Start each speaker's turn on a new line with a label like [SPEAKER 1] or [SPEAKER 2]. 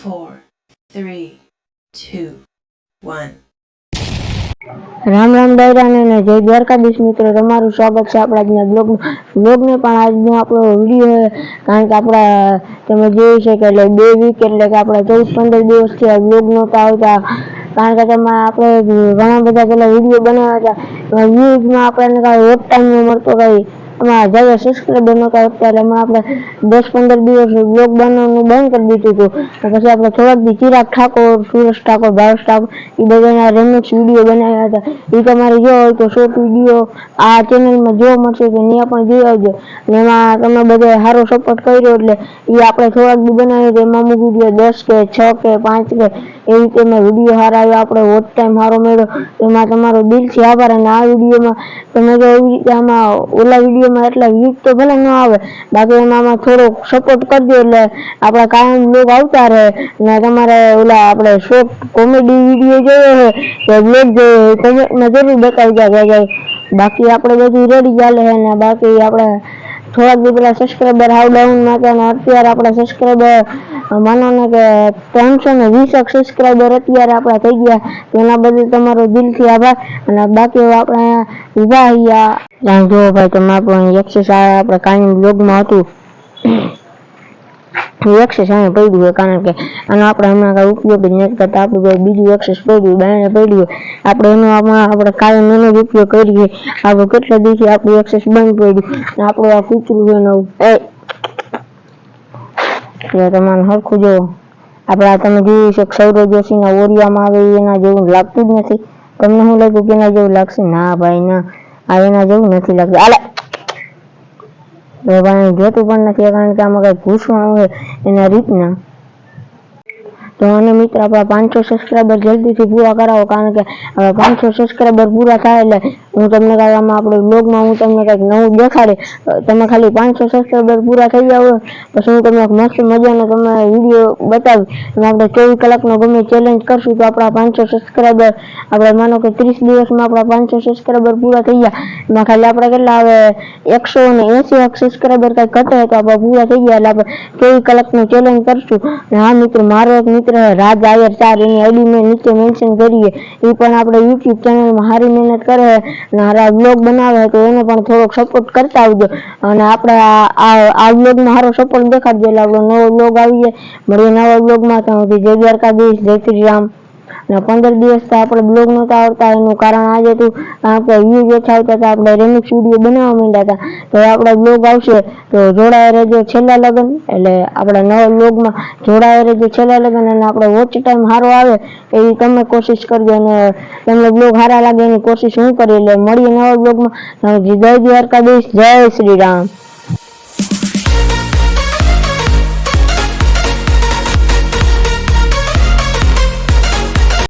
[SPEAKER 1] 4, 3, 2, 1.
[SPEAKER 2] રામ રામ દાયરાને ને જય દ્વારકાધીશ મિત્રો, તમારું સ્વાગત છે આપણા આજના બ્લોગને પણ આજનો આપણો વિડીયો કારણ કે આપણા તમે જોયું છે કે એટલે 2 વીક એટલે કે આપણા 14-15 દિવસથી આ બ્લોગ નહોતા આવતા કારણ કે તેમાં આપણે ઘણા બધા પેલા વિડીયો બનાવ્યા હતા વ્યૂઝમાં આપણને કાંઈ વોચ ટાઈમ ન મળતો કાંઈ એમાં જ્યારે સબસ્ક્રાઈબર નહોતા વધતા એટલે એમાં આપણે 10-15 દિવસ બ્લોગ બનાવવાનું બંધ કરી દીધું હતું. પછી આપણે થોડાક દી ચિરાગ ઠાકોર, સુરેશ ઠાકોર, ભાવેશ ઠાકોર એ બધાના રેમિક્સ વિડીયો બનાવ્યા હતા. એ તમારે જોવા હોય તો શોર્ટ વિડીયો આ ચેનલમાં જોવા મળશે તો ત્યાં પણ જોઈ આવજો. અને એમાં તમે બધા સારો સપોર્ટ કર્યો એટલે એ આપણે થોડાક દી બનાવીએ તો એમાં અમુક વિડીયો 10 કે 6 કે 5 કે એવી રીતે એમાં વિડીયો સારા આવ્યા, આપણે વોચ ટાઈમ સારો મળ્યો, એમાં તમારો દિલથી આભાર. અને આ વિડીયોમાં તમે જો એવી રીતે આમાં ઓલા વિડીયોમાં એટલા વ્યૂઝ તો ભલે ન આવે, બાકી એમાં થોડોક સપોર્ટ કરજો એટલે આપણા કાયમ બ્લોગ આવતા રહે. અને તમારે ઓલા આપણે શોર્ટ કોમેડી વિડીયો જોયો છે કે બ્લોગ જોયો કોમેન્ટમાં જરૂર બતાવજો જાય. બાકી આપણે બધું રેડી ચાલે છે ને બાકી આપણે થોડાક દી પેલા સબસ્ક્રાઈબર હાવ ડાઉનમાં હતા અને અત્યારે આપણા સબસ્ક્રાઈબર માનો ને કે 320 સબસ્ક્રાઈબર અત્યારે આપણા થઈ ગયા, એના બદલ તમારો દિલથી આભાર. અને બાકી આપણે વિવાહિયા જો ભાઈ તમે આપણું એક્સેસ આપણે કાયમ બ્લોગમાં હતું એક્સેસ અહીં પડ્યું હોય કારણ કે આનો આપણે હમણાં કાંઈ ઉપયોગ જ નથી કરતા, આપણું બીજું એક્સેસ પડ્યું બહાને પડ્યું આપણે એનો આપણે કાયમ એનો જ ઉપયોગ કરીએ. આપણે કેટલા દિવસથી આપણું એક્સેસ બંધ પડ્યું અને આપણું આ કૂતરું છે નવું તમારે સરખું જો આપણે તમે જોયું છે સૌરવ જોશીના ઓરિયામાં આવે એના જેવું લાગતું જ નથી. તમને શું લાગ્યું કે એના જેવું લાગશે? ના ભાઈ ના, આ એના જેવું નથી લાગતું. આલે ભાઈ જોતું પણ નથી કારણ કે આમાં કઈ ઘૂસવાનું હોય એના રીતના. તો અને મિત્ર આપણા 500 સબસ્ક્રાઈબર જલ્દીથી પૂરા કરાવો કારણ કે 500 સબસ્ક્રાઈબર પૂરા થાય એટલે હું તમને આમાં આપણે બ્લોગમાં હું તમને કંઈક નવું દેખાડે. તમે ખાલી 500 સબસ્ક્રાઈબર પૂરા થઈ જાવ પછી હું તમને મસ્ત મજાનો તમને વિડીયો બતાવી. આપણે 24 કલાકનો ગમે ચેલેન્જ કરશું તો આપણા 500 સબસ્ક્રાઈબર આપણે માનો કે 30 દિવસમાં આપણા 500 સબસ્ક્રાઈબર પૂરા થઈ ગયા. એમાં ખાલી આપણે કેટલા હવે 180 સબસ્ક્રાઈબર કંઈક ઘટે તો આપણે પૂરા થઈ ગયા એટલે આપણે 24 કલાકનો ચેલેન્જ કરશું. અને હા મિત્રો, મારો એક મિત્ર રાજ આયર 4 એની આઈડી મેં નીચે મેન્શન કરીએ, એ પણ આપણે યુટ્યુબ ચેનલમાં સારી મહેનત કરે અને સારા બ્લોગ બનાવે તો એને પણ થોડોક સપોર્ટ કરતા આવજો. અને આપણે આ બ્લોગમાં સારો સપોર્ટ દેખાડજો એટલે આપણો નવો બ્લોગ આવી જાય. મળીએ નવા બ્લોગમાં. ત્યાં જય દ્વારકાધીશ, જય શ્રી રામ. અને 15 દિવસ તો આપણે બ્લોગ નહોતા આવતા એનું કારણ આ જ હતું આપણે વ્યૂઝ ઓછા આવતા હતા, આપણે રેમિક્સ વિડીયો બનાવવા માંડ્યા હતા. તો આપણે બ્લોગ આવશે તો જોડાયા રહેજો છેલ્લા લગન એટલે આપણા નવા બ્લોગમાં જોડાયા રહેજો છેલ્લા લગન. અને આપણે વોચ ટાઈમ સારો આવે એવી તમે કોશિશ કરજો અને તમને બ્લોગ સારા લાગે એની કોશિશ હું કરી. એટલે મળીએ નવા બ્લોગમાં. જય દ્વારકાધીશ, જય શ્રી રામ.